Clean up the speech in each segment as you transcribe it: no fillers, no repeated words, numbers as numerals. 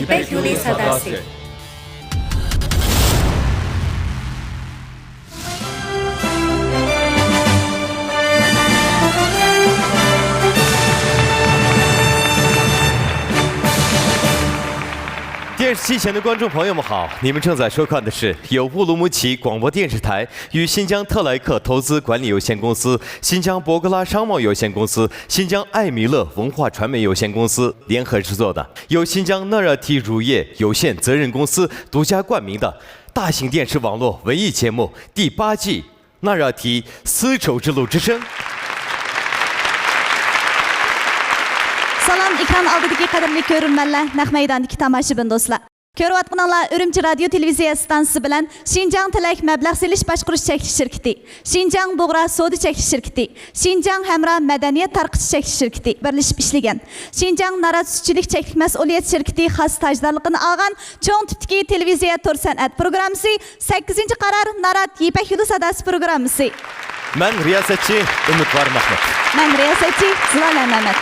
İpek Yolu Sadası.电视机前的观众朋友们好，你们正在收看的是由乌鲁木齐广播电视台与新疆特莱克投资管理有限公司、新疆博格拉商贸有限公司、新疆艾米勒文化传媒有限公司联合制作的，由新疆纳热提乳业有限责任公司独家冠名的大型电视网络文艺节目第8季《纳热提丝绸之路之声》。 Salam ekran oldidagi qadrli ko'rurmanlar, naq maydondagi tomoshabin do'stlar. Ko'rayotganinglar Urumchi radio televiziya stansiyasi bilan Xinjiang Tilak mablag' selish boshqarish cheklanish shirkati, Xinjiang Bug'ra savdo cheklanish shirkati, Xinjiang Hamra madaniyat tarqitish cheklanish shirkati birlashib ishlagan. Xinjiang Narat sutchilik cheklik mas'uliyat shirkati xos tajdorligini olgan cho'ng tipdagi televiziya to'r san'at programmasi 8-qaror Narat Ipak Yo'li Sadasi programmasi. Ben riyasatchi Umidvar Mahmud. Ben riyasatchi Zilola Mehmet.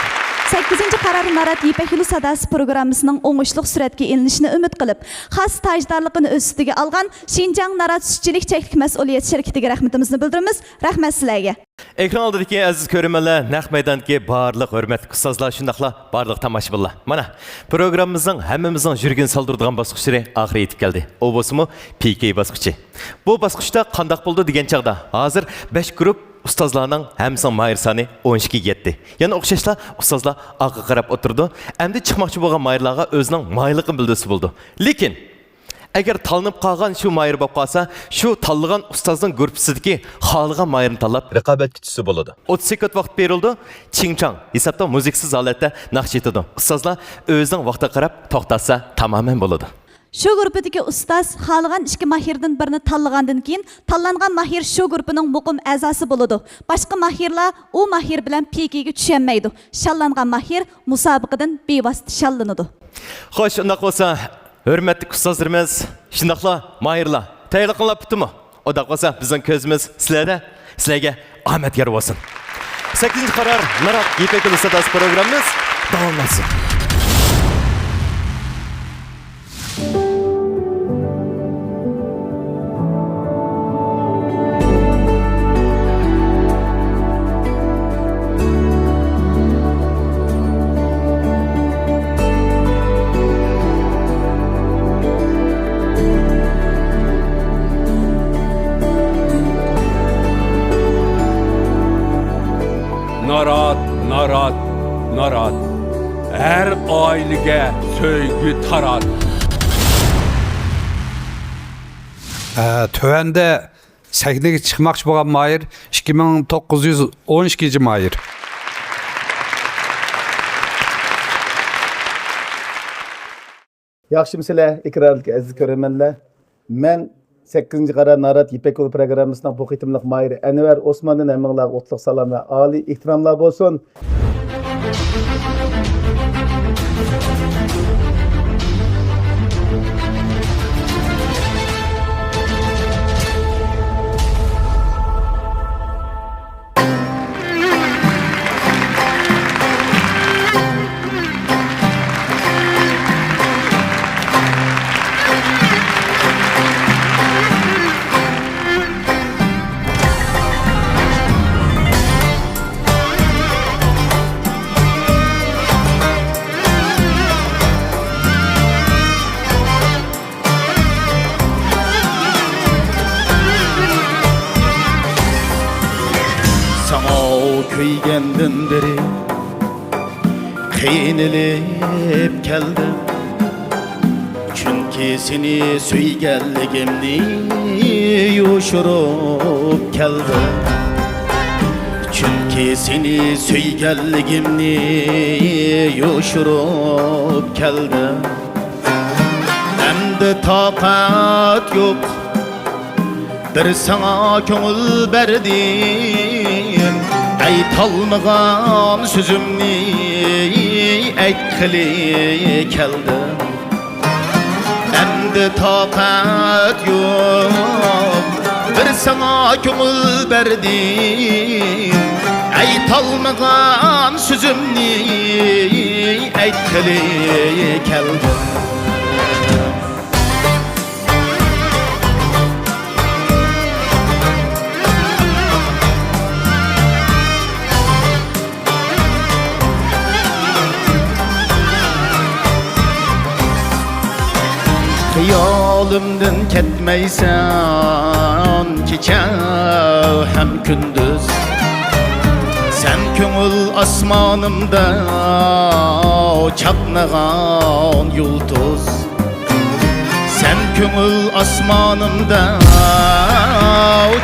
8-qaror Narat Ipak Yo'li Sadasi programmasining o'ngishli suratga ilinishini umid qilib, xos tajdorligini o'z ustiga olgan Xinjiang Narat sutchilik cheklik mas'uliyat shirkatiga rahmatimizni bildiramiz. Rahmat sizlarga. Ekran oldidagi aziz ko'rmanlar, naq maydondagi barliq hurmatli ustozlar, shundaqla barliq tomoshabinlar. Mana programmamizning hammamizning yurgin soldiradigan bosqichlari oxiriga yetib keldi. O bo'lsa-mu PK bosqichi. Bu bosqichda qandoq bo'ldi degan chaqda hozir 5 guruh ustozlarning hammasının mahir sani 12 yetdi. Yani o'xshashlar ustozlar orqa qarab o'tirdi. Endi chiqmoqchi bo'lgan mahirlarga o'zining mahirligini bildirsa bo'ldi. Lekin agar tanlanib qolgan shu mahir bo'lib qolsa, shu tanlagan ustozning gruppasidagi xohlagan mahirni tanlab raqobat kuchisi bo'ladi. 30 sekund vaqt berildi. Chingchang hisobda musiksiz holatda naqsh etadi. Ustozlar o'zining vaqtiga qarab to'xtatsa tamoman bo'ladi. Şu grupidagi ustoz xohlagan ikki mahirdan birini tanlagandan keyin tanlangan mahir shu gruppining muqim a'zosi bo'ladi. Boshqa mahirlar u mahir bilan PKga tushanmaydi. Shallangan mahir musobaqadan bevosita shallanadi. Xo'sh, unda bo'lsa, hurmatli ustozlarimiz, shundaqla mahirlar, tayyorlig'inglar bitdimi? Unda bo'lsa, bizning ko'zimiz sizlarda, sizlarga omad yor bo'lsin. 8-qaror Narat Ipak Yo'li Sadasi programmamiz davomlasin. Narat, narat, narat. Her ailege söygü tarat. Tövende sahneye çıkmakçı bo'lgan mahir 2912 mahir. Yaxshimsizlar, ikrarlik aziz ko'rmanlar. Men 8-qaror Narat Ipak Yo'li programmasining bu qitimliq mahiri Anvar Osmondan hammanglarga o'tliq salom va oliy ehtiromlar bo'lsin. Kıygendin beri qiynalib keldim. Çünkü seni suyganligimni yoshirib keldim. Çünkü seni suyganligimni yoshirib keldim. Endi taqat yo'q, bir sana ko'ngil berdim. Aytolmagan sözümni aytqili keldim. Endi taqat yo'q, bir sana ko'ngil berdim. Aytolmagan sözümni aytqili keldim. Hayolimdan ketmaysan kecha ham kunduz Sen ko'ngil osmonimda chaqnagan yulduz Sen ko'ngil osmonimda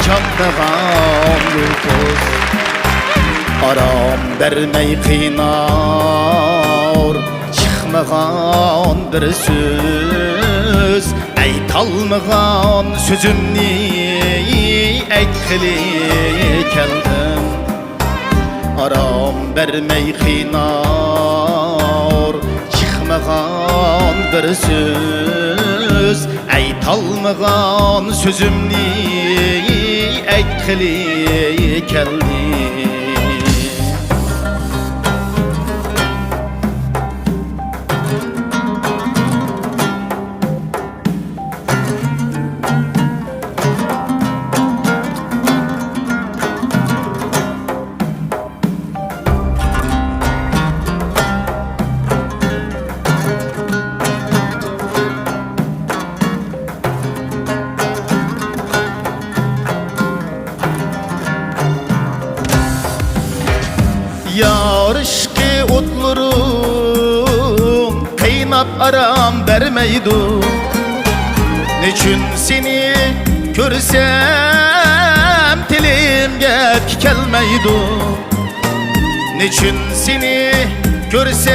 chaqnagan yulduz Aram bermey qiynar çıkmagan bir söz Aytalmagan sözümni aytgili keldim Aram bermey qiynar çıkmagan bir söz Aytalmagan sözümni aytgili keldim Yarışki otlurum Kıynap aram vermeydu Neçün seni görsem Tilimge kelmeydu Neçün seni görsem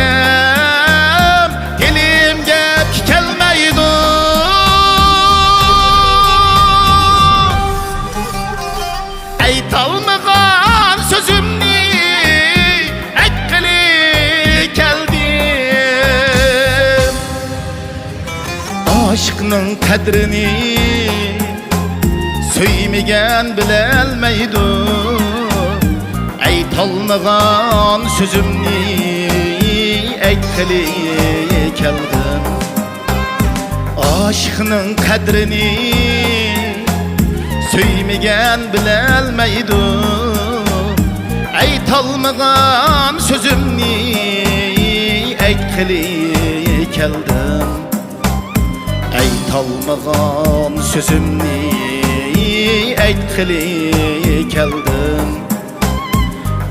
Tilimge kelmeydu Aytalmagan sözümni Aşkının kadrini söymegen bilelmeydu Aytalmagan sözümni aytgili keldim Aşkının kadrini söymegen bilelmeydu Aytalmagan sözümni aytgili keldim Aytalmagan sözümni aytgili keldim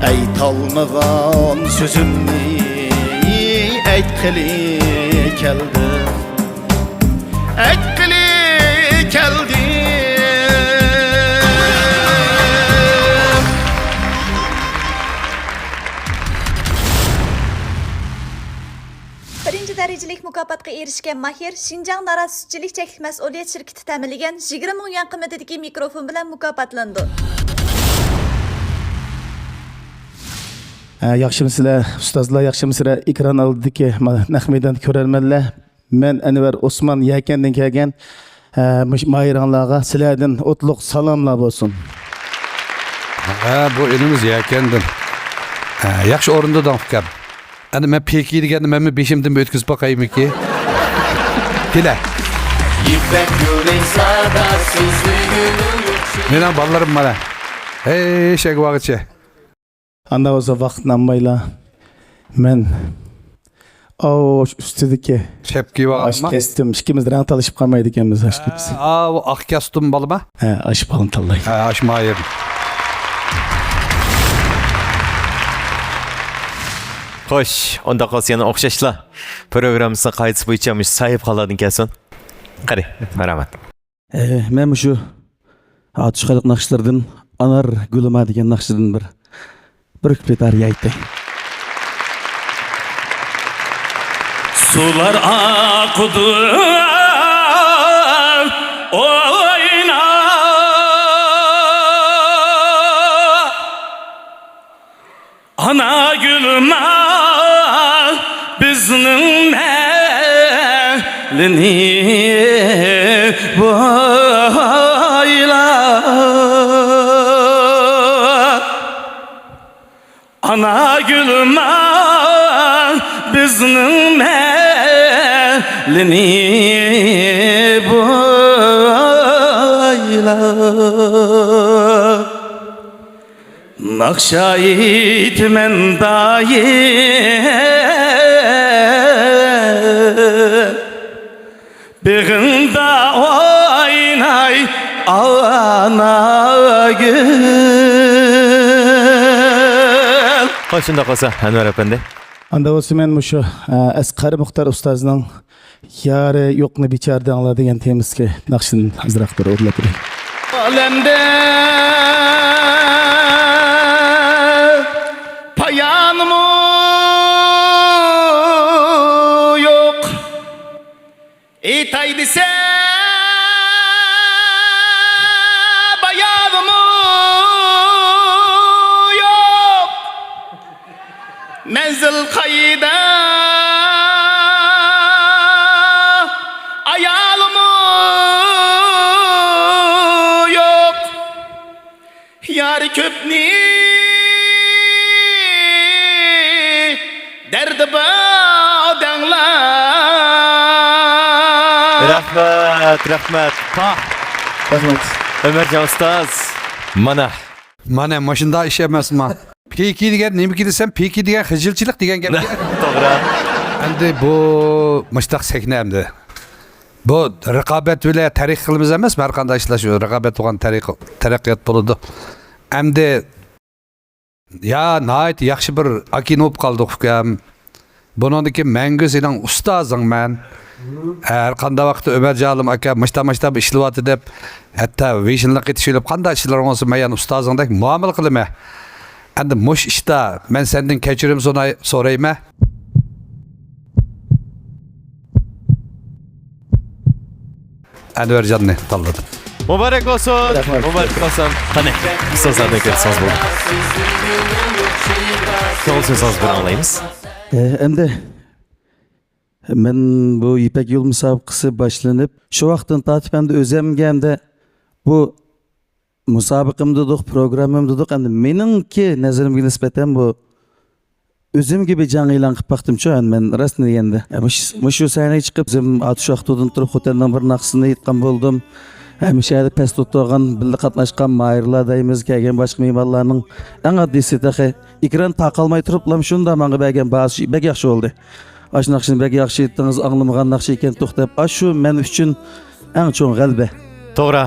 Aytalmagan sözümni aytgili keldim Aytgili keldim Birinci dereceli mukofotga erishgan Mahir Şinjan Nara Sütçülük Çeklik Mas'uliyet Şirketi ta'minlagan 20 ming yuan qiymatidagi mikrofon bilan mukofotlandi. Yaxşımısınızlar, ustozlar, yaxşımısınızlar. Ekran oldidagi naq maydon ko'rarmanlar. Men Anvar Osman Yakandan kelgan Mahiranglarga sizlardan o'tliq salomlar bo'lsin. Bu elimiz yakandim. Yaxshi o'rinda daqqa. Ana men peki deganni men beshimdan o'tkazib boqaymi ki? Kela. İpek yürek sadasız gülüm Mening bolalarim mana. Hey, shak vaqtcha. Anda bo'lsa vaqtni olmaylar. Men ustidagi Shapki ash vaqtma. kestim. Ikkimiz rang talashib qolmaydi ekanmiz ash biz. Bu oq kostyum bolama? Ash balon tanlaydi. Ash Mahir. Xo'sh, unda qolsa yana o'xshashlar. Programmamizni qaytib bo'yichamiz sahib qoladin kelsin. Qani, marhamat. Men shu atışqaliq naqshlardan Anar Gulima degan naqshdan bir kuplet ariya aytay. Sular akudu oyna Ana gülüme bizning elini boyla Ana gülüme bizning boyla Nakşa itmen dayı Beginde oynay ana gül Kaçında kalsa Enver Efendi. Anda olsa men muşu Asqar Muxtar ustazning Yari yo'qni bechorda angla degan temizga naqshin azroq bir o'rlatib. Alemde payanım yok İtay dese bayanım yok Menzil kayda ayalım yok Yar köpni derdi badanglar Rahmet. Rahmat. Ömercan Ustaz. Mana maşında iş emasman. Peki degan nima desem peki degan xijilchilik degan gap. To'g'ri. Endi bu mushtaq saknamdi. Bu raqobat bilan tarix qilamiz emas, har qanday ishlar shu raqobat bo'lgan taraqqiyot bo'ladi. Endi ya nayt yaxshi bir akin bo'lib qoldik ukam. Buningdiki mangu sening ustozingman. Har qanday vaqtda Ömercalim aka mashta ishlayapti deb hatto visionlik etishilib qanday ishlar olsa men ustozingdek muomala qilaman. Endi mush ishda men sendan kechirim so'rayman. Envercan'ı tanladım. Mübarek olsun. Mübarek olsun. Hani ustazlardan görürseniz bu. Son sözünüz bir anlayınız. Endi men bu İpek Yol müsabakası başlanıp şu vaqtdan tatip endi özemge hamda bu musobaqam dedik, programım dedik. Endi meningki nazarimga nisbatan bu özüm gibi can e'lon qilib baxtimcha men rostni deganda. Mushu sahnaga chiqib o'zim atuşaqdan turib xoteldan bir naqsini aytgan bo'ldim. Hamisha past o'tirgan, birga qatnashgan mayirlar deymiz, kelgan boshqa mehmonlarning eng oddiysi tahi ekran taqalmay turib lam shunda menga bergan bazi bek yaxshi bo'ldi. Ash naqshni bek yaxshi aytdingiz, anglamagan naqsh ekan to'xtab. Shu men uchun eng cho'ng g'alaba. To'g'ri.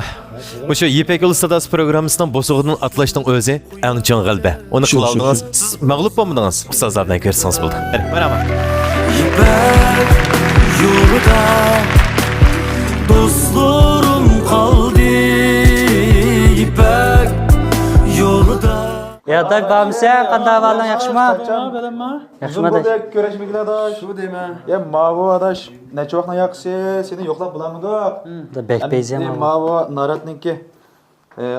O'sha İpek Yol Ustaz programmasidan bosug'idan atlaşdan o'zi eng chong g'alaba. Uni qila oldingiz. Siz mag'lub bo'lmadingiz. Ustozlardan ko'rsangiz bo'ldi. Marhamat. İpek yolda dostlarım kaldı İpek yolda Yardak bağımsen, qanday ahvalın yaxshimi? Yaxshimi adaş. Görüşmekle adaş. Şu deme. Ya mavu adaş. Neçe vakti yaksı seni yoklap bulamadık. Bek beyzem ama. Mavu naratninki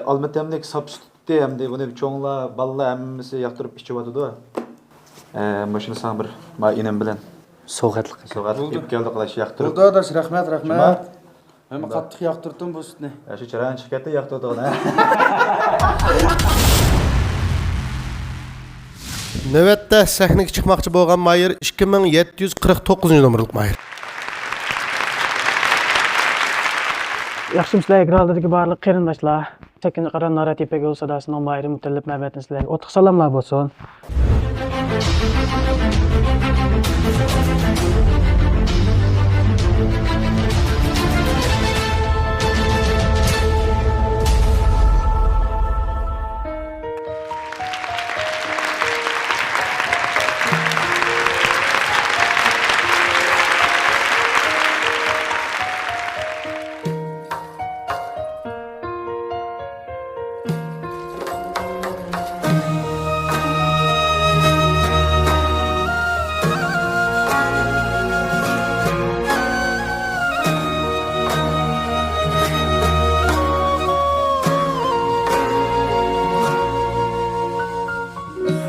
almetemlik substitute hem de bunu çoğunla balla emmisi yaktırıp içi vatıdı. Başını sana bir ma inem bilen. Soğatlık. Soğatlık geldi arkadaş yaktırıp. Oldu adaş, rahmet. Hem qattiq yoqtirdim bu sütni. Ya şu çırağın şirkette yaktırdı ona. Növətdə səhnəyə çıxmaqçı bolğan Mayır 2749-cu numaralı Mayır. Yaxshi sizlarga ekrandagi barliq qarindoshlar, 8-qara Narat İpek Yol sadasining Mayri mutallib navbatini sizlarga o'ttiq salomlar bo'lsin.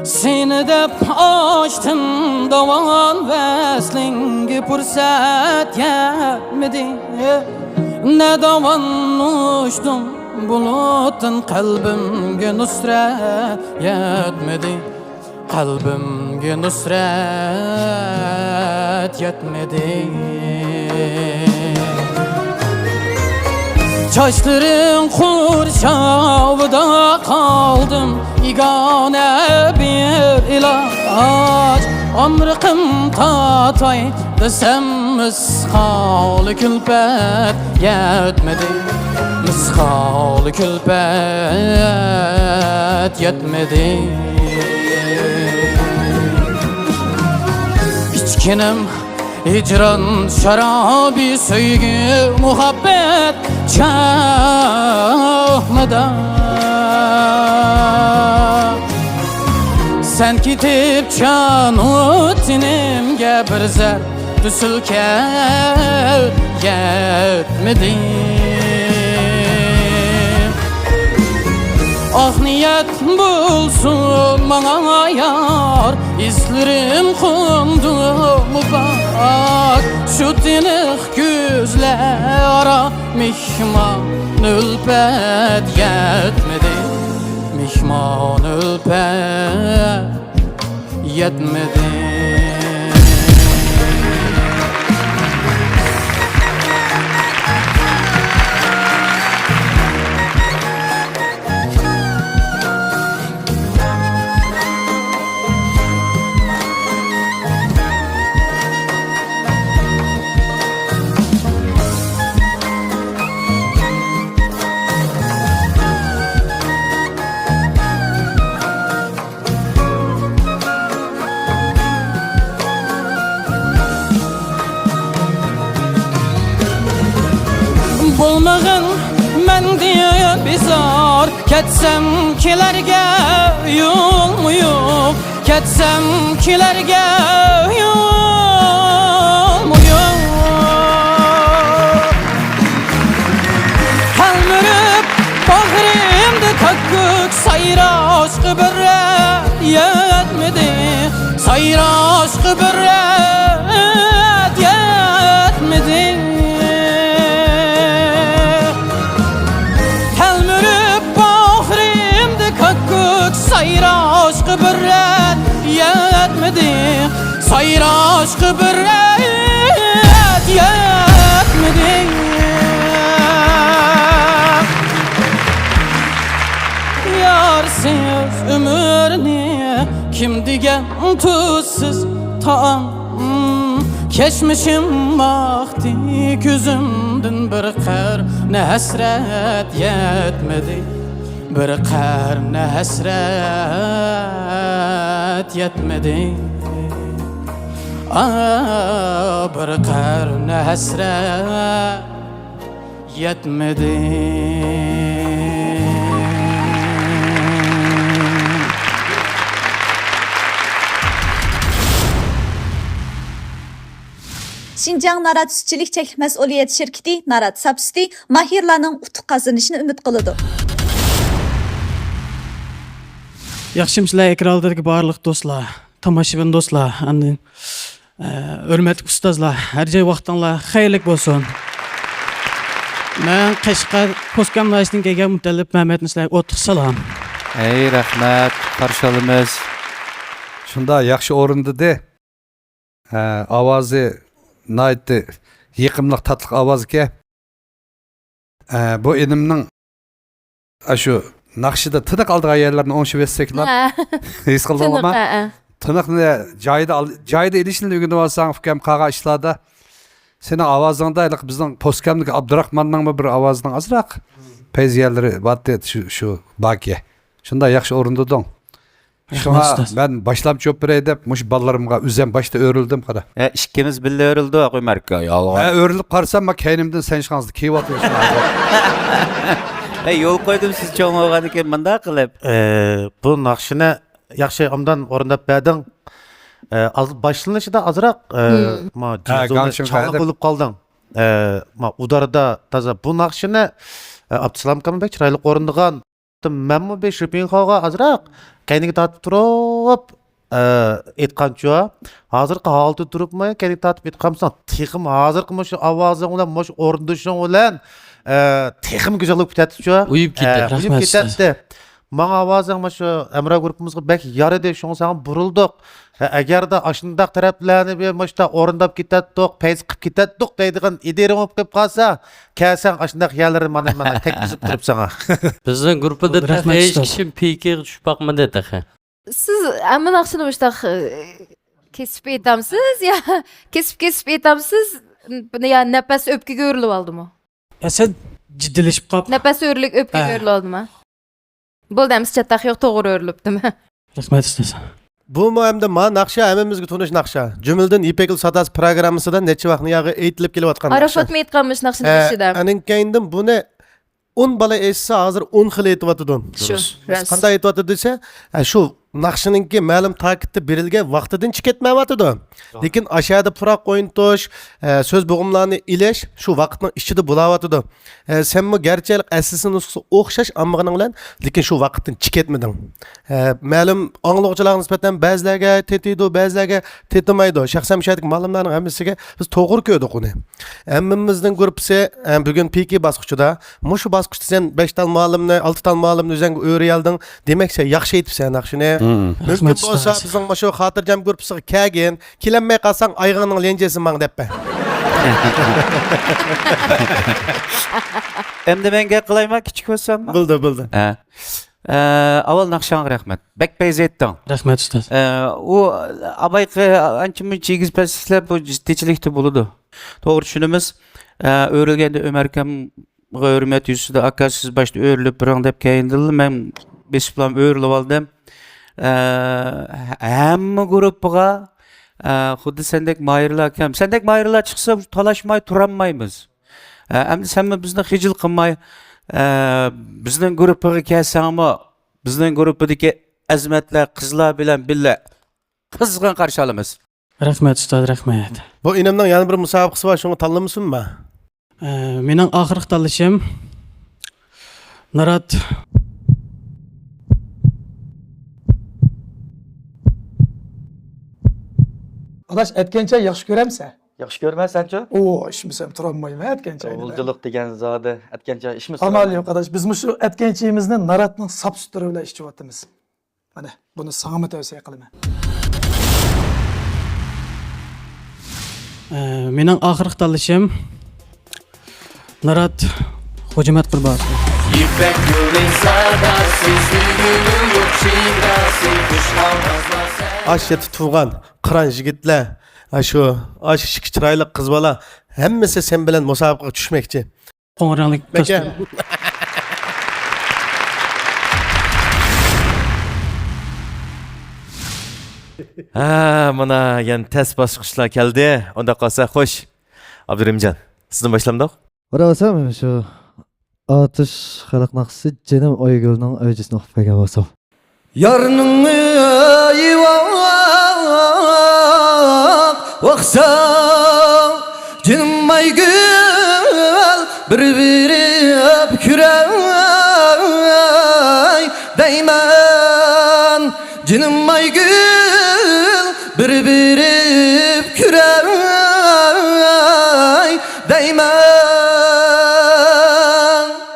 Seni dep açtım davan veslingi pursat yetmedi Ne davan uçtum bulutun kalbimge nusret yetmedi Kalbimge nusret yetmedi Çaşların kurşavda kaldım, igane bir ilaç. Amrıkım tatay desem misal külpet yetmedi, misal külpet yetmedi. İçkinim hicran şarabi söygü muhabbet çahmada. Sen kitip çanutinimge bir zer düsülker yetmedi. Ah niyet bulsun bana yar, izlerim kondu mu bak. Şu dinik güzlere mihman ülpet yetmedi, mihman ülpet yetmedi. Bulmağın men diye bizar, ketsem kilerge yol mu yok, ketsem kilerge yol mu yok. Halmürüp bağrımda kakkuk sayra aşkı börre yetmedi, sayra aşkı börre yetmedi. Sayra aşkı bürret yetmedi, sayra aşkı bürret yetmedi. Yarsız ömürni kim digen tuzsuz taam. Keşmişim vakti gözümdün bir kır ne hasret yetmedi, bir karne hasret yetmedi. Bir karne hasret yetmedi. Şinjan Narat Sütçülük Çeklik Məsuliyyət Şirketi Narat Sapsüti mahirlarının utuq qazanışını ümid qılıdı. Yaxşımsızlar ekrandagi barliq do'stlar, tomoshabin do'stlar, hurmatli ustozlar, har joy vaqtinglar xayrli bo'lsin. Men Qashqar Postkamlashdan kelgan mutallib Mehmetni sizlarga o'tiq salom. Ey rahmat, qarshi olamiz. Shunda yaxshi o'rinda de. Ovozi naytdi, yiqimliq tatliq ovoz ekan. Bu inimning shu naqshida tiniq aldigan yerlarni o'ngshib etsaklar. His qildingmi? Tiniqni joyida ilishni o'rganib olsang, ukam qolgan ishlarda sening ovozingda bizning postkamdagi Abdurahmonning bir ovozining azroq peziyalari batdi shu bakiya. Shunda yaxshi o'rindading. Shunga men boshlab jo'p beray deb mush bolalarimga o'zim boshda o'rildim qara. Ikkimiz birga o'rildi qo'ymarka. O'rilib qarsam men keynimdan sen chiqangizni kiyotyapsiz. Yo'l qo'ydim siz cho'ng olgan ekan bunda qilib. Bu naqshini yaxshi omdan o'rnab berding. Boshlanishida azroq bo'lib qolding. Udarda toza bu naqshini Abdusalom Kamilbek chiroyli o'rindigan. Menmi be Shopinxoga azroq kayniga tatib turib aytqancha hozirgi holda turibmi kayniga tatib aytqamsan texim hozirgi shu ovozing bilan shu o'rindishing bilan texim go'zal bo'lib ketadi-ku. Uyib ketdi. Uyib ketadi. Manga avazın şu Emre grubumuzga bek yaradı. Şoň sana buruldyk. Eger de aşındaq taraplarni bir maşta orundap gitetdik, peyz qıp gitetdik deydigan iderim op kep qalsa, kelsen aşındaq yerleri mana teklip turip sana. Bizning gruppada hech kişi PK tushib boqmadi taxa. Siz hamma narsani mushtaq kesib aytamsiz ya kesib aytamsiz ya nafas o'pkaga o'rilib oldimi? Ya sen jiddilashib qolib. Nafas o'rilib o'pkaga o'rilib oldimi? Bo'ldi, hamsi chattaq yo'q, to'g'ri o'rilibdimi? Rahmat ustoz. Bu mu hem de ma nakşa hemimizge tunuş nakşa. Cümülden İpekil Sadas programısında neçe vaqtni yağı eğitilip gelip atkan nakşa. Arafat mı etqanmış naqşını düşüdüm? Anin keyindim bu ne 10 bala eşse hazır 10 xil etip atıdın. Şu, ras. Qanday etip atıdı ise şu naqşınınki ma'lum takipte berilgen vaqtidan çıketmey atıdı. Lekin aşağıda purak oyun toş, söz boğumlarını ileş şu vaqtның içinde bulawatıdı. Sen mi gerçelik əslisin ususu oxşaş ammağının bilen lekin şu vaqtdan çıketmedin. Ma'lum anlıqçılar nisbeten bazılarga tetiydi, bazılarga tetimaydı. Şahsen müşahidik malımların hemmisiga biz toğır köydük onu. Emmimizden grupsi bugün piki basqıçıda. Muşu basqıçta sen 5 tal malımını, 6 tal malımını üzerine öğrey aldın. Demekse yaxşı etip sen naqşını. Mümkün olsa bizden şu hatırcam grupsi kagin, kilenmey qalsan aygının lencesi maň depbe. Emde men gap qılayma kichik bolsam. Bildi. Awal naqşan rahmat. Bek peyz etdin. Rahmat ustoz. O abayqı ançımın çigiz pesisler bu ciddiçilikte buludu. Doğru düşünümüz. Öğrelgende Ömerkem hürmet yüzüde akasız başta öğrülüp bırak dep keyindildi. Men besiplam öğrülüp aldım. Hem grupuga xuddi sendek mayırlar kem. Sendek mayırlar çıksa talaşmay turanmaymiz. Hem sen mi bizni hicil qılmay bizning grupuga kelsanmi bizning grupudagi azmatlar qizlar bilan billa qizg'in qarshi olamiz. Rahmat ustoz, rahmat. Bu inimning yana bir musobaqasi var, şunu tanlamışsınmı? Mening oxirgi tanlashim Narat Adaş etkençe yaxshi ko'ramsan? Yaxshi ko'rmaysan-chi? Oo, ishmisam turolmayman etkençe. Ovulchilik degan zodi etkencha ishmi? Amal yo'q adaş, biz shu etkenchimizni Naratning sap suturi bilan ishlayapmiz. Mana buni sanga tavsiya qilaman. Mening oxirgi tanlashim Narat Xo'jamat Qurbaqov. İpek yolun sadası, sürgünün yok şiirası, kuşlamazlar. Aşya tutuğan, kıran jigitler, şu aş şık çıraylı kız bala, hemmesi sen bilen musabaqaga düşmekçi. Qo'ng'iranglik Beke. Mana yan test bosqichlar keldi. Onda qolsa xo'sh. Abdurimjon, sizdan boshlamdoq? Qarasam şu atış xalq naqsi Cenem Oygül'ün öncesini oqib qo'ygan bo'lsam. Yarının eyvah Vaksa Canım Aygül Bir öpkürey Değmen Canım Aygül Bir öpkürey Değmen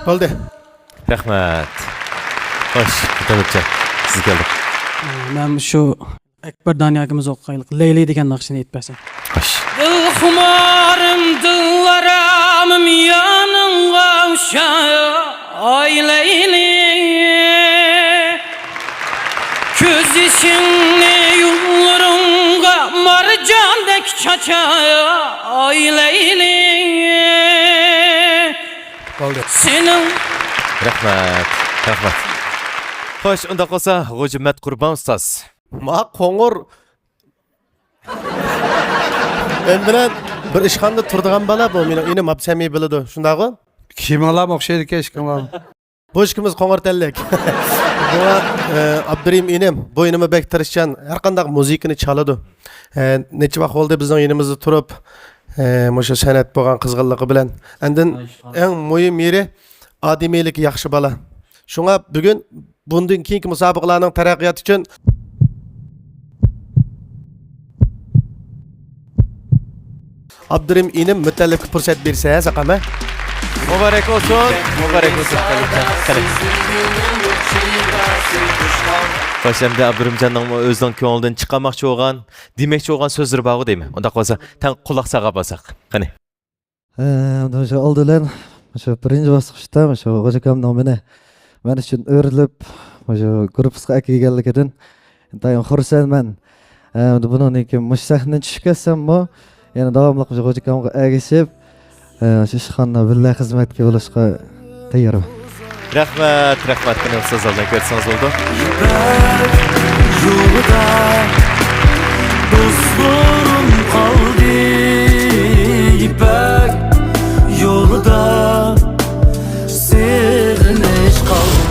Oldu. Rahmat. Xo'sh, Mutalibjon, siz keldik. Men şu Ekber Dani akamiz o'qiylik Leyli degan naqshini aytpasan. Xo'sh. Dil xumarım dillaram yanınga uşaya Ay Leyli Köz işini yullarınga marcandek çaçaya Ay Leyli Oldu. Senin Rahmat. Xo'sh, unda qolsa Xo'jamat Qurbon ustoz. Ma qo'ng'ir men bilan bir ishxonada turadigan bola bu meni inim Absamiy biladi, shundaqmi? Kimlar o'xshaydi hech kim var. Bu ishimiz qo'ng'ir tanlik. Bu Abdurim inim, bu inimi bek tirishchan, har qanday muzikani chaladi. Necha vaqt bo'ldi bizning yonimizda turib, o'sha san'at bo'lgan qizg'inligi bilan. Endin eng muhim yeri odimiylik yaxshi bola. Shunga bugun bundan keyingi musobaqalarning taraqqiyoti uchun Abdurim inim mütellifga fursat bersa, saqama. Muborak olsun. Muborak olsun. Başlamda Abdurrahimcanның özünün көңілден çıqamakçı olğan, demekçi olğan sözleri bağı deymi. Onda bolsa, tan qulaq sağa basaq. Qani. Şu oldular. Şu birinci basqıçta şu hocakamның men üçün örilip, şu grupsqa kelganligidan intayın xursandman. Bunun iki mush sahnadan tushib ketsam mo, yana davomli şu hojakamga ergishib, şu ishxonada birga xizmatga bo'lishga tayyorman. Rahmat, rahmat. Qani so'z oldan ko'rsangiz bo'ldi. Yolda dostlarım kaldı İpek yolda sığınış kaldı.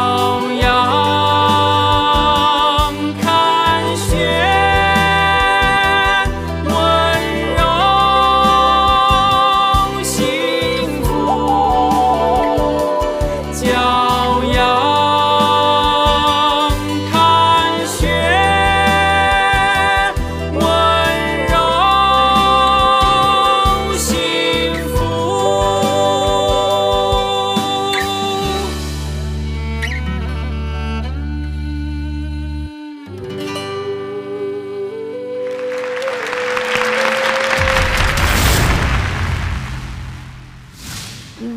骄阳看雪。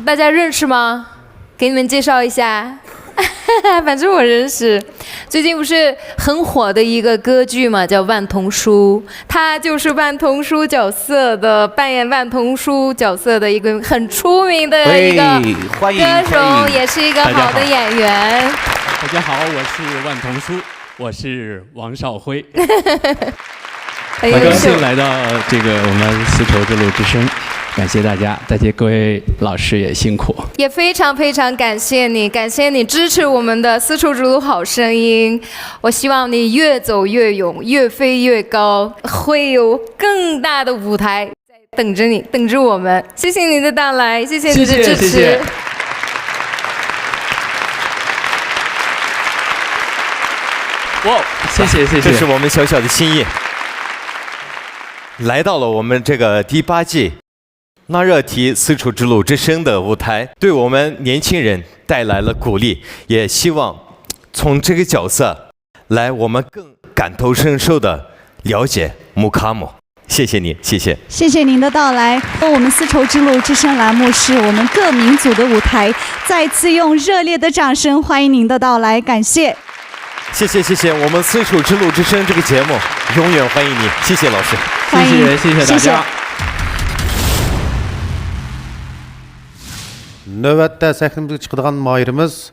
大家认识吗？给你们介绍一下。反正我认识，最近不是很火的一个歌剧嘛，叫《万童书》，他就是万童书角色的扮演万童书角色的一个很出名的一个歌手，也是一个好的演员。大家好，我是万童书，我是王少辉。很高兴来到这个我们丝绸之路之声，感谢大家，再见各位老师也辛苦。也非常非常感谢你，感谢你支持我们的丝绸之路好声音。我希望你越走越勇，越飞越高，会有更大的舞台在等着你，等着我们。谢谢你的到来，谢谢你的支持。谢谢哇，谢谢谢谢，这是我们小小的心意。来到了我们这个第8季纳热提丝绸之路之声的舞台，对我们年轻人带来了鼓励，也希望从这个角色来我们更感同身受的了解穆卡姆。谢谢你，谢谢。谢谢您的到来。我们丝绸之路之声栏目是我们各民族的舞台，再次用热烈的掌声欢迎您的到来，感谢。谢谢谢谢，我们丝绸之路之声这个节目永远欢迎你，谢谢老师，欢迎，谢谢大家。Növətdə səhnəmizə çıxıdığan mayırımız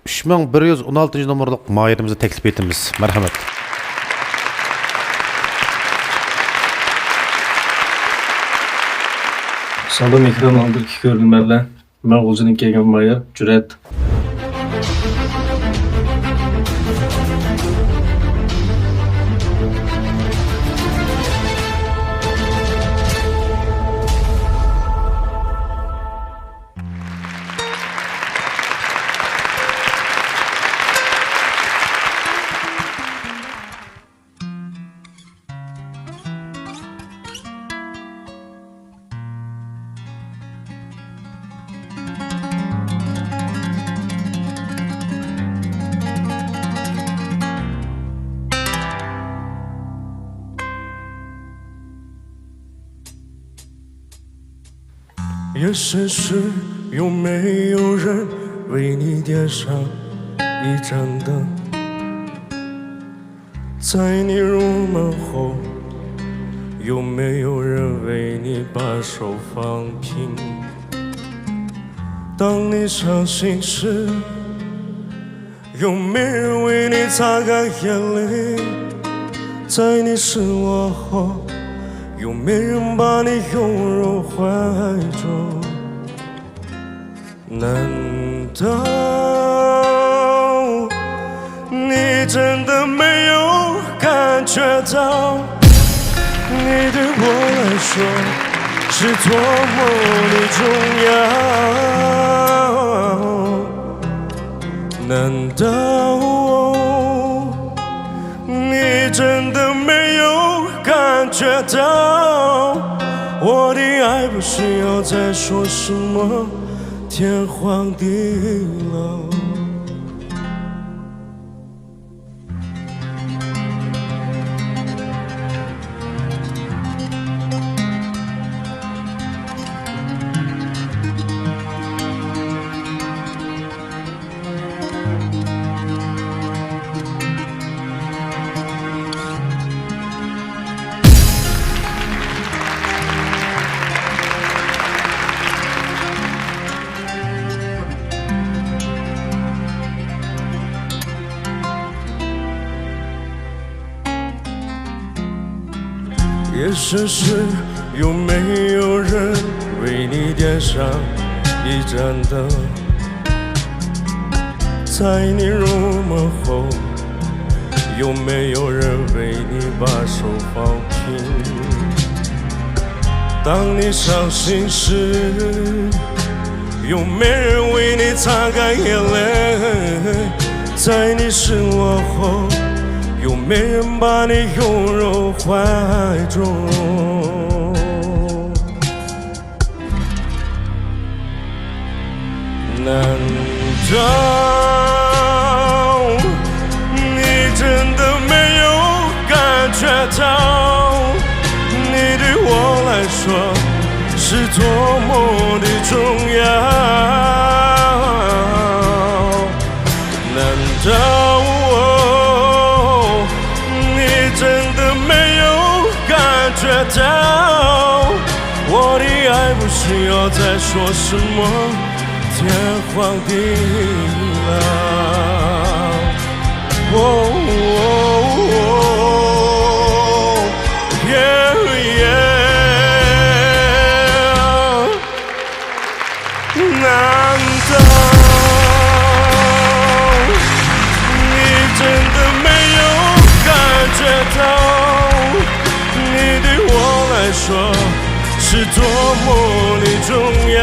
3116 numaralı mayırımızı təklif etdimiz. Mərhəmət. Salam ekran aldıq görünmələr. Mən Oğuzun kelgan mayır, Cürət.夜深时，有没有人为你点上一盏灯？在你入门后，有没有人为你把手放平？当你伤心时，有没人为你擦干眼泪？在你失落后，有没人把你拥入怀中？难道你真的没有感觉到，你对我来说是多么的重要？难道你真的没有感觉到，我的爱不需要再说什么天荒地老？夜深时，有没有人为你点上一盏灯？在你入梦后，有没有人为你把手放平？当你伤心时，有没人为你擦干眼泪？在你失落后，有没人把你拥入怀中？难道你真的没有感觉到，你对我来说是多么的重要？到，我的爱不需要再说什么，天荒地老。哦难道你真的没有感觉到，你对我来说是多么的重要？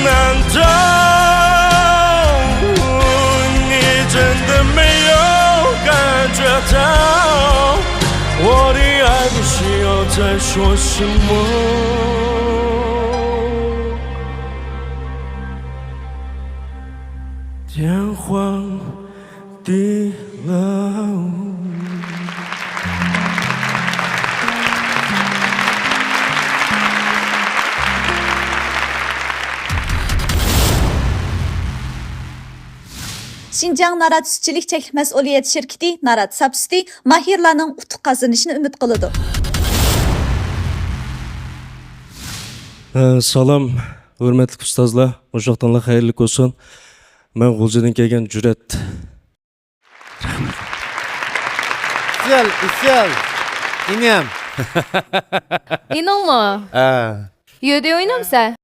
难道你真的没有感觉到，我的爱不需要再说什么？天荒地老。Şinjan Narat Sütçülük Çeklik Məsuliyyət Şirketi Narat Sapsüti mahirlarning utuq qazanışını ümid qılıdı. Salam, hürmetli ustazlar. Uşaqtanlar xeyirli olsun. Ben Gulcu'dan kelgan Cüret. İsyal. İniyam. İnon mu? Yöde oynamsa?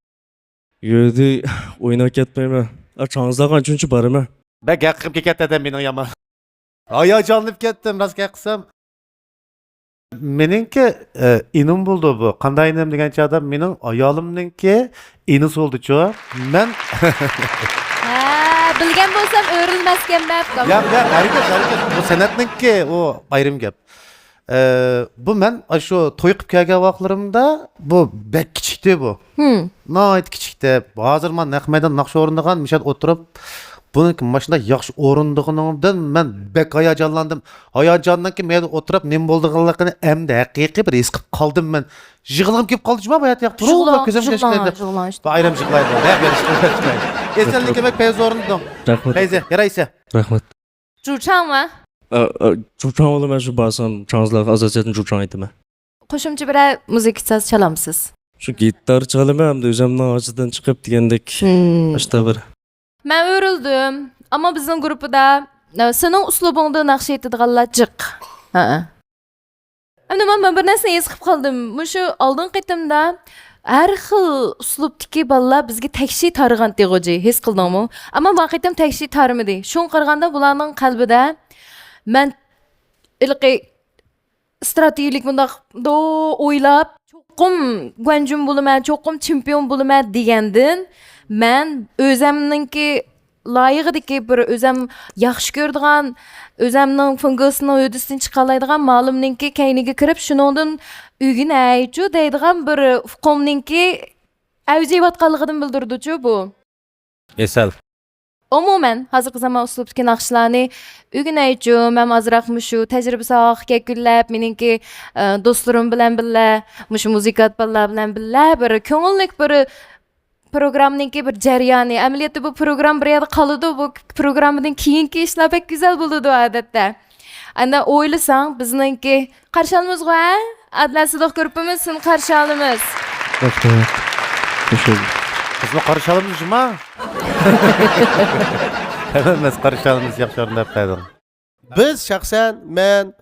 Yöde oynak etmeyme. Çağınızda kaçıncı barımı? Ben gaqib ketdim mening yama. Hayajonlanib ketdim, rost gaqsam. Meningki inim bo'ldi bu. Qanday inim degancha adam mening ayolimninki inis bo'ldi-chu. Men Bilgan bo'lsam o'rilmasgan bab. Yap, harakat. Bu san'atninki o ayrim gap. Bu men shu to'y qilib kelgan vaqtlarimda bu bek kichikdi bu. Noit kichikdi. Hozir men naq maydon naqsh o'rindigan mishat o'tirib buniki mashina yaxshi o'rindig'inidan men bek hayajonlandim. Hayajondanki men o'tirib nim bo'ldiganligini endi haqiqiy bir his qilib qoldim men. Yig'ilib kelib qoldi juma bayat yo'q. Turib ko'zim kashlaydi. Bayram yig'laydi. Esenlik demek peyz o'rindim. Rahmat. Peyze, yaraysa. Rahmat. Juchang mı? Juchang olaman shu basam, çağınızlar azatçatın juchang aytımı. Qo'shimcha birer müzik saz chalamsiz. Shu gitar chalaman hamda o'zimning ojidan chiqib degandek. Ashta bir. Men o'rildim, ammo bizning guruhda sening uslubingda naqsh etadiganlar jiq. Endi men bir narsa his qilib qoldim. Mushu oldin qitimda har xil uslubdagi bolalar bizga takshi targ'an degoji his qildingmi? Ammo bu qitim takshi tarmidi. Shun qaraganda bularning qalbida men ilqi strategik bundaq o'ylab cho'qim guanjum bo'laman, cho'qim chempion bo'laman degandin men o'zimninki loyiqdagi bir o'zim yaxshi ko'radigan o'zimning funksiyasini o'disidan chiqalaydigan ma'lumninki kayniga kirib shuningdan uyginaychu deydigan bir fuqomninki avjayotganligidan bildirdi-chu bu. Esal. Umuman hozirgi zamon uslubdagi naqshlarni uyginaychu men azroq mushu tajriba sohiga gullab meninki do'stlarim bilan birga mushu muzikat bolalar bilan birga bir ko'ngillik bir programninki bir jarayoni. Amaliyotda bu program bir yerda qoladi. Bu programdan keyingi ishlar pek güzel bo'ladi odatda. Anda o'ylasang bizningki qarshi olamiz-ku, ha? Adlatsiz guruhimiz sin qarshi olamiz. Rahmat. Teşekkür. Biz qarshi olamiz juma. Hammamiz qarshi olamiz yaxshi o'rnab qo'ydik. Biz şahsen men,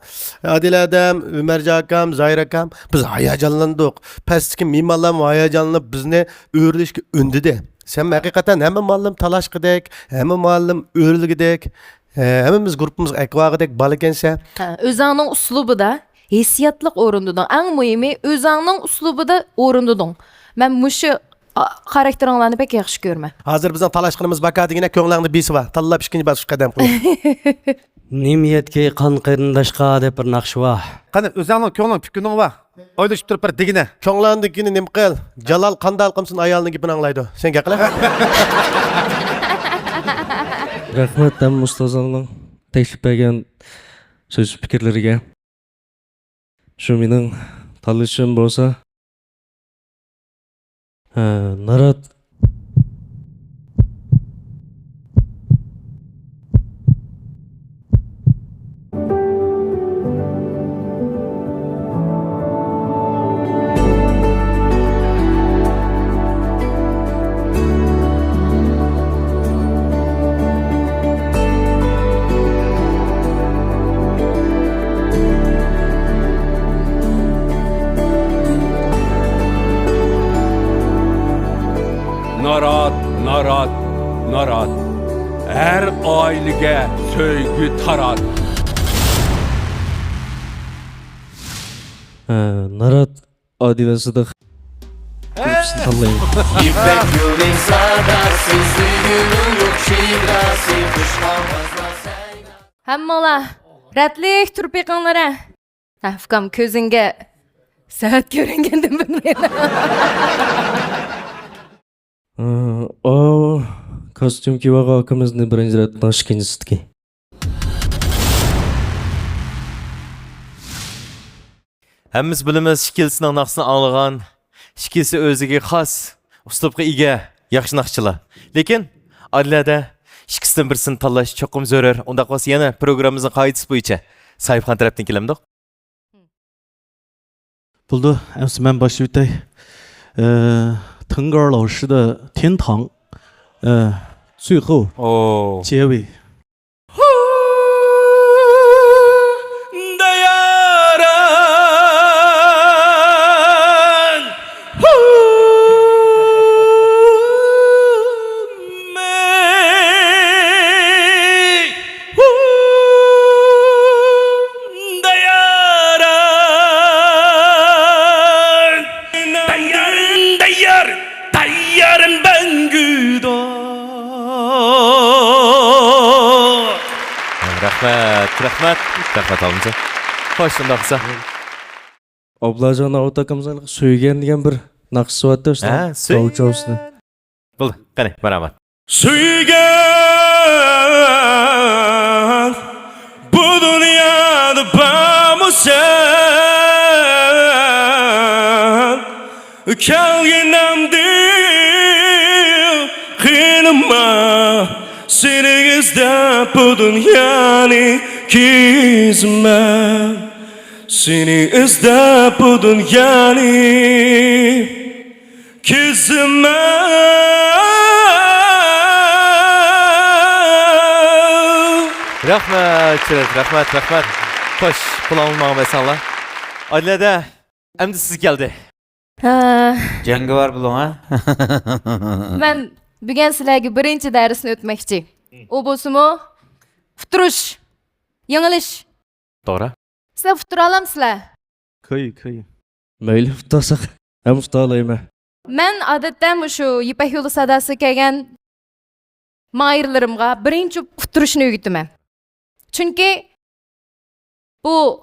Adil Adam, Ömerci akam, Zahir akam biz hayacanlandık. Pastiki mimarlar hayacanlanıp bizni öğrenişke öndüdü. Sen hakikaten hem malım talaş gidek, hem malım öğrül gidek, hemimiz grubumuz ekva gidek balakense. Özünün uslubu da hissiyatlık orundudun. En mühimi özünün uslubu da orundudun. Ben muşu karakteringlarni pek yaxshi ko'rman. Hozir bizning talashqinimiz bakadigina ko'nglingni besi va tanlab ikkinchi bosqich qadam qo'y. Nimiyatga qon qarindoshqa deb bir naqsh bor. Qani o'zingning ko'ngling fikring bor. O'ylashib turib bir digina. Ko'nglingdikini nim qil. Jalol qanday qilsin ayolning gapini anglaydi. Sen gaqila. Rahmat ham ustozimning taklif bergan so'z fikrlariga. Shu mening tanlashim bo'lsa, Narat söygü tarat. Narat adivasıda hepsini tanlayın. İpek yolun sadası Suygunun yok şiirası Kuş havasla sen Hammalar, ratlik turib yiqinglar. Ukam ko'zingga soat ko'ringandan bilmayman. O kostyum kiyib akamizni birinchi rat Toshkentdagi. Hammamiz bilamiz, shikilsining naqsini anglagan, shikilsi o'ziga xos, uslubga ega yaxshi naqshchilar. Lekin adliyada shikilsidan birisini tanlash cho'qim zarur. Unda qolsa yana programmamizning qoidasi bo'yicha Sayifxon tarafdan kelamdi. Buldu, emsi men başlayıp tay. Tengger 老师的天堂，最后结尾。 Rahmat alınca. Hoş şunda qısa. Ablacan avtakamızın söygen degan bir naqsi var da işte. Söygen. Bul, qani, marhamat. Söygen bu dünyada bağımı sen Kelginimdi kınıma Seni izlep bu dünyanı gizmem Seni izlep bu dünyanı gizmem Rahmat. Hoş, kulağımın insanlar. Adliyada, endi siz geldi. Jangi var bulan ha? Men bugun sizlarga birinchi darsni o'tmoqchi. U bo'lsa-mu futurish, yanglish. To'g'ri. Sizlar futura olamsizlar? Kıy. Mayli futasak, hem futalayman. Men odatda shu Ipak yo'li sadasi kelgan mayirlarimga birinchi futurishni o'rgataman. Chunki bu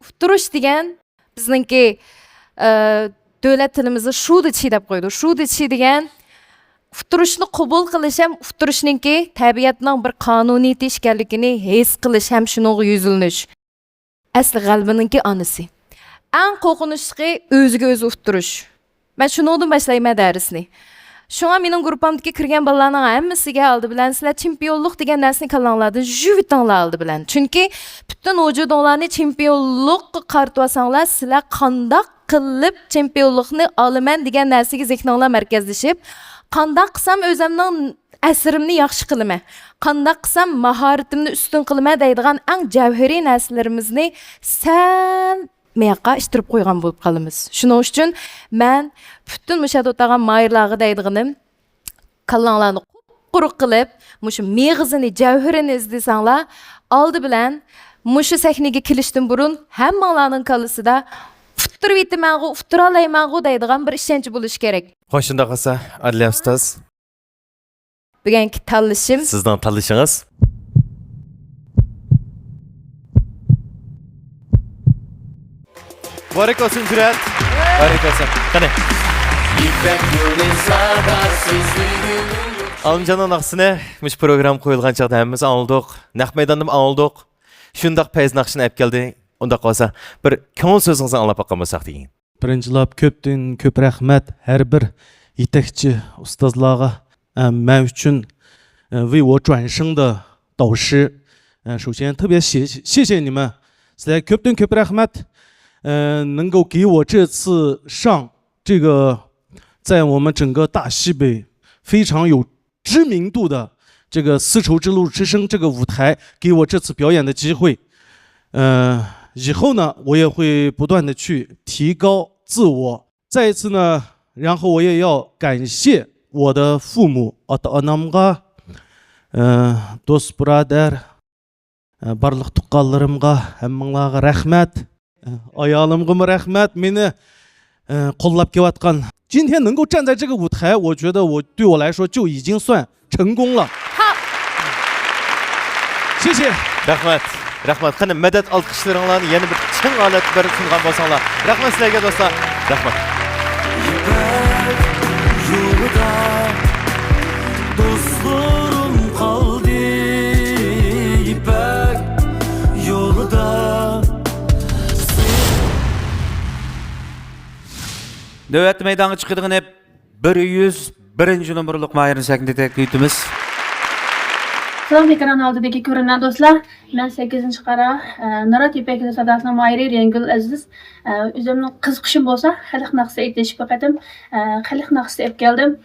futurish degan bizningki davlat tilimizni shudichi deb qo'ydi. Shudichi degan futurishni qabul qilish ham futurishninki tabiatning bir qonuniyati ekanligini his qilish ham shunga yuzilinish. Asli qalbininki onasi. Eng qo'rqinchli o'ziga o'zi futurish. Men shundan boshlayman darsni. Shunga mening gruppamdagi kirgan bolalarning hammasiga oldi bilan sizlar chempionlik degan narsani qalanglardan juvitinglar oldi bilan. Chunki butun vujudinglarni chempionlikqa qaratib olsanglar, sizlar qandoq qilib chempionlikni olaman degan narsaga zehninglar markazlashib, qandoq qilsam o'zimning asrimni yaxshi qilaman, qandoq qilsam mahoratimni ustun qilaman deydigan eng javhariy narsalarimizni sal meyaqa ishtirib qo'ygan bo'lib qolamiz. Shuning uchun men butun mushada o'tagan mayirlarga deydiganim, qallanglarni quruq qilib, mushu meg'izini, javharini izlasanglar, oldi bilan mushu sahnaga kelishdan burun hammalarning qalbisida futurib yetaman-ku, futura olayman-ku deydigan bir ishonch bo'lish kerak. Xo'sh, shunda qilsa, Adliya ustoz. Bugungi tanlashim Sizning tanlashingiz Barik olsun Cüret. Barik olsun. Qani. İpek yolun sadası Suygunun yok Alımcanın naqsini mush program qo'yilgan chaqda hammamiz angladik. Naq maydonda angladik. Shundaq payz naqshini olib keldi. Unda qolsa bir ko'ngil so'zingizni anglab boqqan bo'lsak degan. Birinchilab ko'pdan ko'p rahmat har bir yetakchi ustozlarga. Men uchun 为我转生的导师，首先特别谢谢你们，现在 ko'pdan ko'p rahmat，能够给我这次上这个在我们整个大西北非常有知名度的这个丝绸之路之声这个舞台，给我这次表演的机会。以后呢，我也会不断的去提高自我。再一次呢，然后我也要感谢我的父母，ota-onamga, do'st birodar, Барлық тұққаларымға, әмміңлаға рәхмәт. Аялымғымы рәхмәт. Мені қоллап кеватқан. 今天能够站在这个舞台，我觉得对我来说就已经算成功了。好，谢谢。 Rahmat. Rahmat. Qani madad alqishlaringlarni yana bir chin holat bir sungan bo'lsanglar. Rahmat sizlarga do'stlar. Rahmat. Yolda dostlarım kaldı İpek yolda. Növbetli meydana çıkıdığın hep 101. numaralık Mahir'in sekinde teklifimiz. Selam ekran altındaki görünen dostlar. Ben 8. qara Narat İpekli sadasının Mahiri Rengül Aziz. Üzümün kız kışım bolsa, xalq naqsi etleşip qatim. Xalq naqsi ep geldim.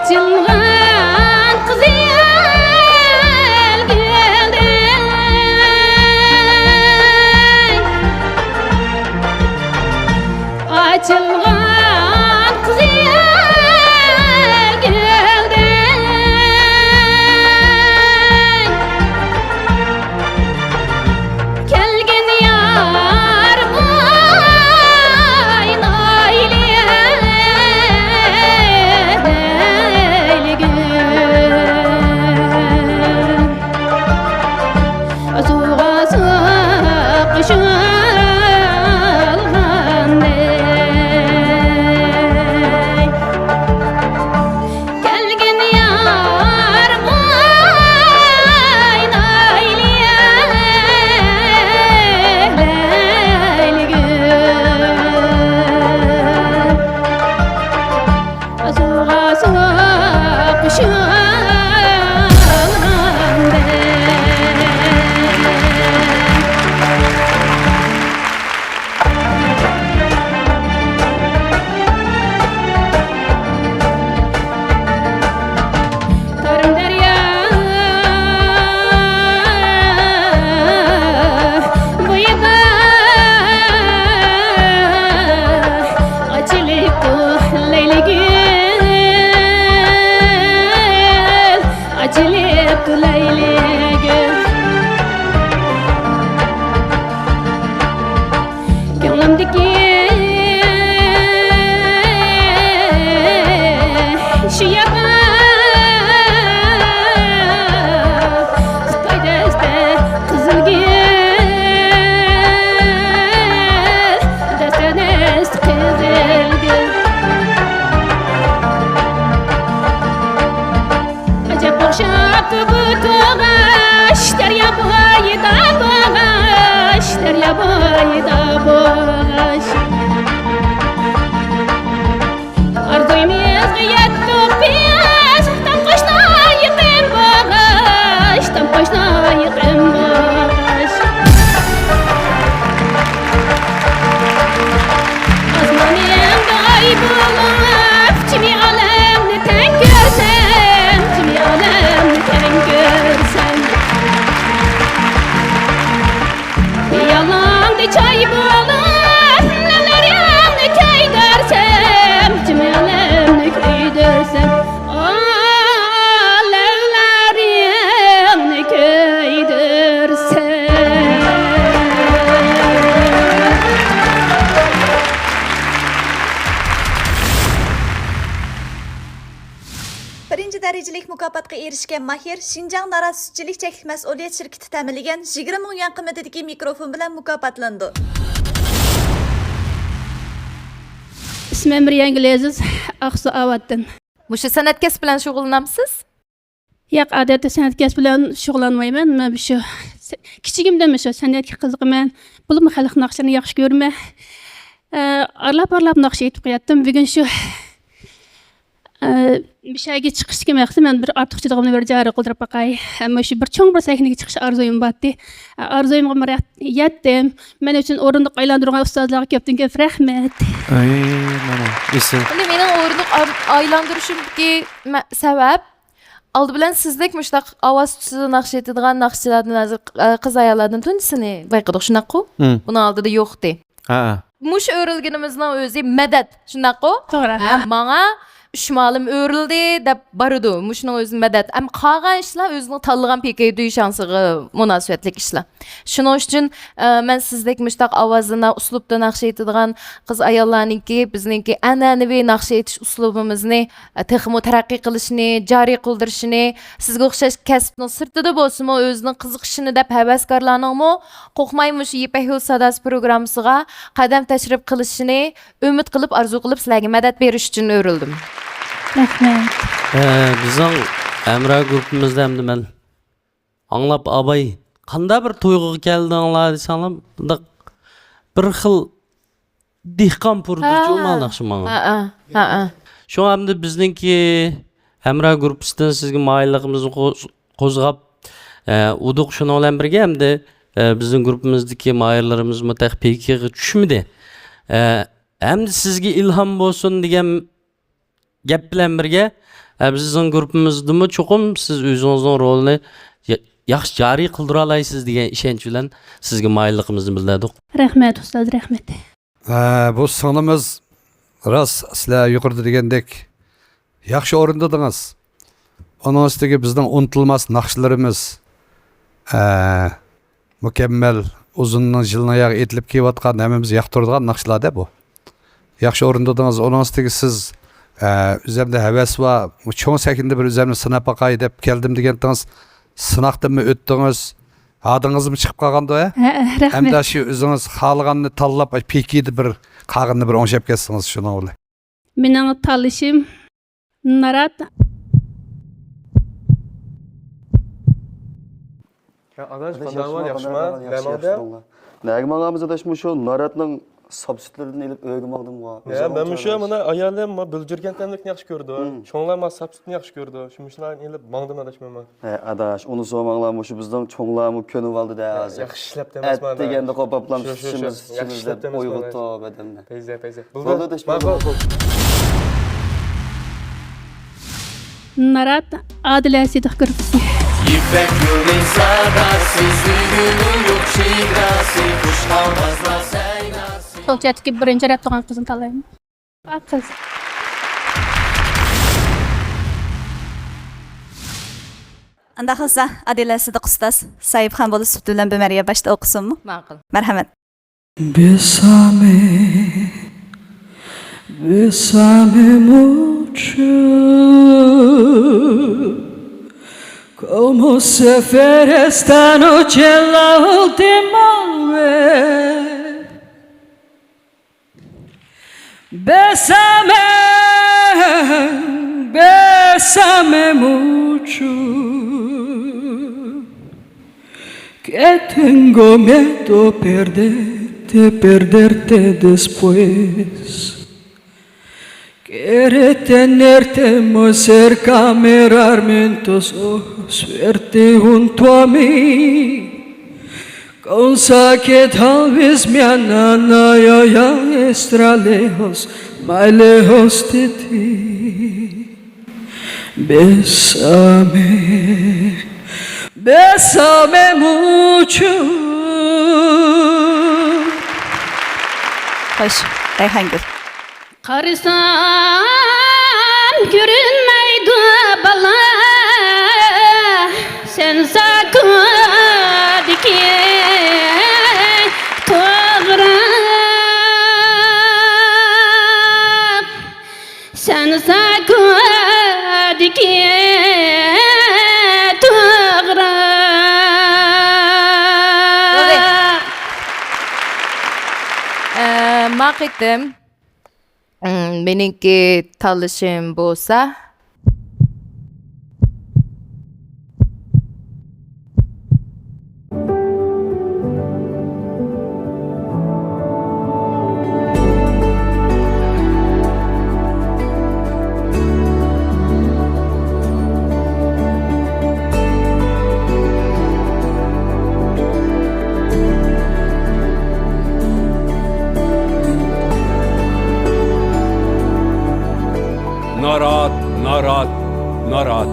Açılgan kız yel geldi. Açılgan kız yel geldi. Kelgin yar vay naile. boyda boğaş Arzuyum yazgıyat topiyaz Tam koşna yıkım boğaş Tam koşna yıkım boğaş Asmanımda ay bulup Kimi alemni ten görsen Kimi alemni ten görsen Yalandı çay bulup Neler yandı köy dersem Kimi alemni köy dersem Alevler yandı köy dersem Birinci dereceli mukofotga erishgan Mahir Şinjan Nara Sütçülük Çeklik Mas'uliyet Şirketi ta'minlagan 20 ming yuan qiymatidagi mikrofon bilan mukofotlandi. İsmim Riyangil Aziz, Aksu Avat'tan. Muşu sanat kasbi bilan shug'ullanamsiz? Yo'q, odatda sanat kasbi bilan shug'ullanmayman. Men shu kichigimdan shu san'atga qiziqaman. Bo'lib xalq naqshini yaxshi ko'raman. Arlab naqsh aytib qo'yatdim. Bugun shu bir şeyga chiqishga maqsad men bir ortiqchiligimni bir jari qildirib baqay. Ammo shu bir cho'ng bir sahnaga chiqish orzuyim botdi. Orzuyimga yetdim. Men uchun o'rindiq aylantirgan ustozlarga ko'p rahmat. Ay, mana esi. Endi mening o'rindiq aylantirishimdagi sabab oldi bilan sizdek mushtaq ovoz tusida naqsh etadigan naqshchilardan hozir qiz ayollardan tunisini bayqadik shunaqu? Buni oldida yo'qdi. Ha. Mush o'rilganimizning o'zi madad, shunaqu? To'g'ri. Menga Üşmalim örüldü deb barıdı. Muşunun özün mədət. Am qalğan işlər özünü tanılan peki duyuşansığı münasibətlik işlər. Şunun üçün mən sizdek müştaq avazına, uslubda naqş etdiğən qız ayollarınki, bizninki ənənəvi naqş etiş uslubumuzni texmo tərəqqi qilishini, jari qildirishini, sizga o'xshash kasbning sirtida bo'lsa-mu, o'zining qiziqishini deb havaskorlarningmi qo'rqmaymish Ipak yo'l sadasi programmasiga qadam tashrif qilishini umid qilib, arzu qilib sizlarga madad berish uchun o'rildim. Rahmat. Bizning Emra grupimizda hamda men anglab abay qanday bir to'yga keldinglar desalam, bir xil dehqon purduchu ma'nosi menga. Ha. Shu hamda bizningki Emra grupisidan sizga mayilligimizni qo'zg'ab uduq shuni bilan birga hamda bizning grupimizdagi mayillarimiz mutaxpikiga tushmadi. Hamda sizga ilhom bo'lsin degan gap bilan birga bizning grupimizdami cho'qim siz o'zingizning rolini yaxshi joriy qildira olasiz degan ishonch bilan sizga mayilligimizni bildirdik. Rahmat ustoz, rahmat. Bu singlimiz rost sizlar yuqorida degandek yaxshi o'rindadingiz. Onun üstüge bizden unutulmaz naqshlarimiz mukammal uzunning jilnayoq etilib kelayotgan hamimiz yoqtiradigan naqshlarda bu. Yaxshi o'rindadingiz. Onun üstüge siz üzerinde heves var. Çoğun sekinde bir üzerine sınap bakay dep geldim degендiniz. Sınaqdan mı öttünüz? Adınız mı çıkıp kalgandı ya? Rahmet. Hem de şu özünüz xalığını tallap pekiydi bir qağını bir onşap kessiniz şuna öyle. Mening tanlışım Narat. Adaş, qanday var, yaxshimi? Bemalda? Nega mağamız adaşmı şu Narat'ның sapsütlerini elip öğümagdım va. Ya ben şu mana ayolim ma bildirgan tamlikni yaxshi ko'rdi. Cho'nglar ma sapsütni yaxshi ko'rdi. Shunishlarni elib mangdim adashmayman. Adaş, onu so'manglar şu bizning cho'nglarni ko'nib oldi da hozir. Yaxshi ishlab demasman. At deganda qopaplam ishimiz deb uyg'otdi odamni. Payza. Bo'ldi adashma. Narat Adile Sidik Grupusu. İpek yolu sadası, sürgünün yok şigrası, kuşlamazla seynası. Solcatki birinci rap doğan kızın talayım. Kız. Anda qilsa Adila Sidiq ustoz Sayibxon bo'lib sut bilan bemariya boshda o'qisinmi? Ma'qul. Marhamat. Bésame mucho, como si fuera esta noche la última vez. Bésame mucho, que que tengo miedo perderte después. Quiere tenerte muy cerca, mirarme en tus ojos, verte junto a mí. Cosa que tal vez mañana yo ya estaré lejos, más lejos de ti. Bésame, bésame mucho. Hoş, Reyhangül. Karısan görünmeydi bala, sen sakın diken toğrab, sen sakın diken toğrab. Maqittim. Meniki talışım bolsa. Narat.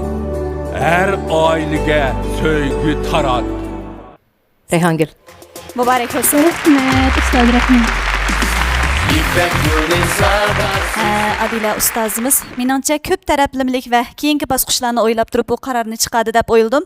Her ailege söygü tarat. Reyhangül. Mübarek olsun. Rahmet, Ustaz rahmet. Adila ustazımız menimcha ko'p taraflimlik va keyingi bosqichlarni o'ylab turib bu qarorni chiqadi deb o'yladim.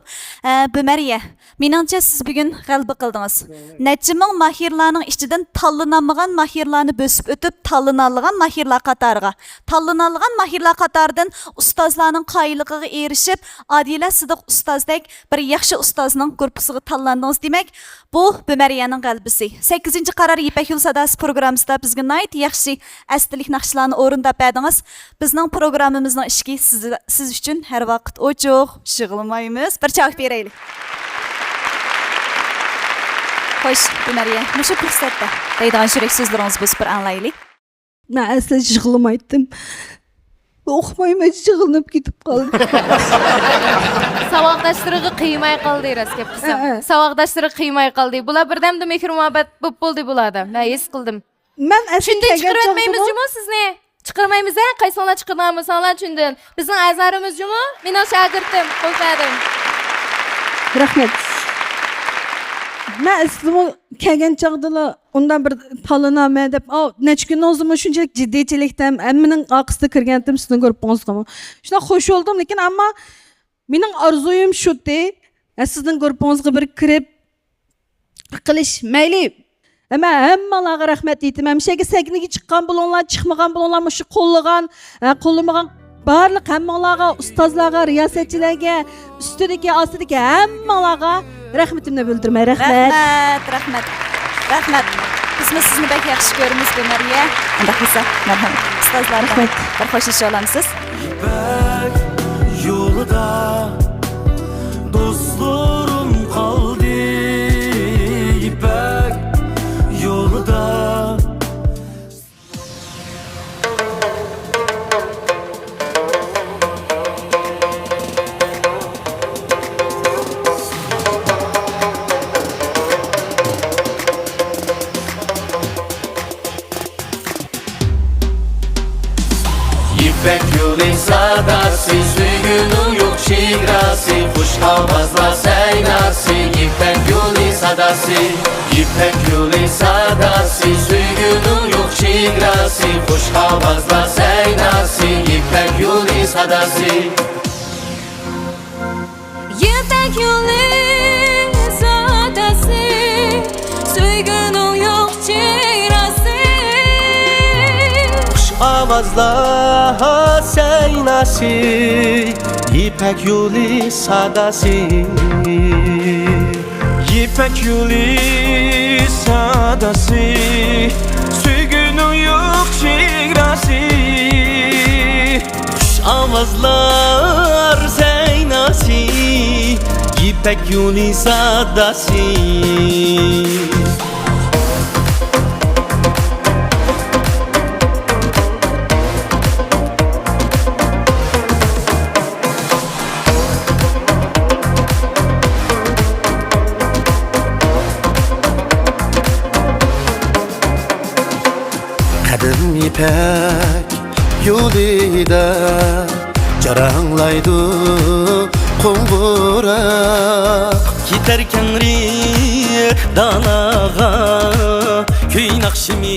Bumariya, menimcha siz bugun g'alaba qildingiz. Necha ming mahirlarning ichidan tanlanmagan mahirlarni bo'sib o'tib, tanlanilgan mahirlar qatoriga, tanlanilgan mahirlar qatoridan ustozlarning qoyilligiga erishib, Adila Sidiq ustozdek bir yaxshi ustozning guruhiga tanlandingiz demak, bu Bumariyaning g'alabasi. 8-qaror Ipak yo'l sadasi programmasida bizga nihoyat yaxshi aslilik naqshlarni o'rindab berdingiz. Bizning programmamizning ishki siz uchun har vaqt ochiq, shig'ilmaymiz. Bir chavak beraylik. Xo'sh, Bumariya, mushu fursatda deydigan yurak so'zlaringiz bo'lsa bir anglaylik. Men asli yig'lamaydim. O'qimayman, yig'ilib ketib qoldim. Savoqdashlarga qiymay qoldi raskab qisam. Savoqdashlarga qiymay qoldi. Bular birdamda mehr muhabbat bo'ldi bularda. Men his qildim. Men shunday chiqarmaymiz-ku sizni? Chiqarmaymiz, qaysonlar chiqaramiz, sanlar shundan. Bizning azarimiz-ku, mening shogirdim, qo'ydim. Rahmat. Men aslida kelgan chaqdala undan bir tanlanama deb, necha kun o'zimni shunchalik jiddiychilikdan, hammaning orqasida kirgandim, sizni ko'rib qolsam. Shuna xush bo'ldim, lekin ammo mening orzuyim shuki, sizning guruhingizga bir kirib qilish mayli. Ama hammalarga rahmat aytaman. Shunga sagniga chiqqan bo'linglar, chiqmagan bo'linglar, shu qo'llamagan barliq hammalarga, ustozlarga, riyosatchilarga, ustidagi, ostidagi hammalarga rahmatimni bildirmay. Rahmat. Biz sizni bak yaxshi ko'ramiz, Bumariya. Unda qilsa, marhamat. Ustozlar, bir xo'shlasha olamsiz. İpek yolda dostlarım kaldı. İpek yolda. İpek yolu sadası, suyunun yok şigrası, kuş havazla seynası. İpek yolu sadası, İpek yolu sadası, suyunun yok şigrası, kuş havazla seynası. İpek yolu sadası. İpek yolu sadası, suyunun yok şigrası. Avazla seynası, İpek yolu sadası. İpek yolu sadası, suygunun yok şigrası. Kuş avazlar seynası, ipek yuli sadası. Kadim ipek yolida jaranglaydı qo'ng'uroq. Giderken ri dalağa köy nakşimi